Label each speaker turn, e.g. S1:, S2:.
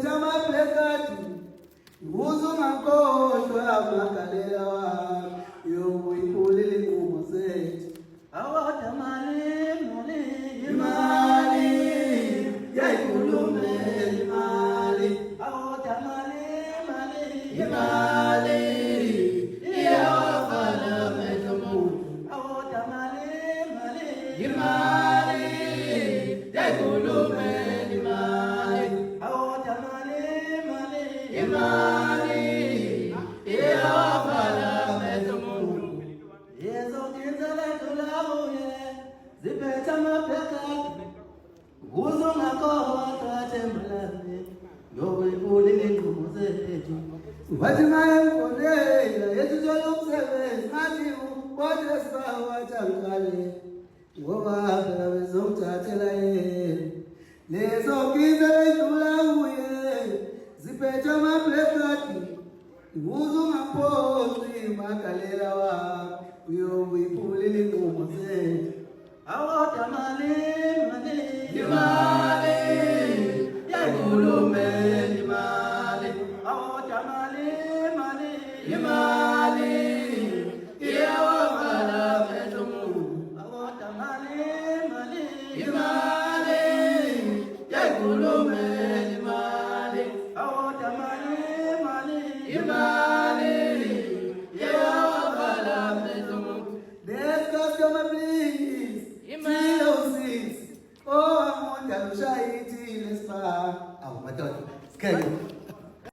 S1: Ziphetama plekati Uzu makosha makalela wa Yobu ipulili kumoseti Awata mali mali Ya ikulume mali Awata mali Ya wafala metomu Awata mali Ya ikulume Imani, ya wafala metumu. Yezo kinzele tulabuye, ziphetama plekati. Uzo ngakota tembelane, yobu ipulili ngumuzetu. Wazimaye mkondela, yesu zolo msebenzi, ngatibu, wote sawa chankale. Ngoba phela bezomthathela yena. Lezo kinzele tulabuye. Ziphetama plekati Uzu maposi makalela wa Yobu ipulili kumoseti Awata mali Ya ikulume mali Awata mali Ya wafala metumu Awata mali Ya ikulume Imani, ya wafala metumu. Let's customer please. Imani. 306. Oh, I'm on the shy. Let's start. Oh, my God. Scary.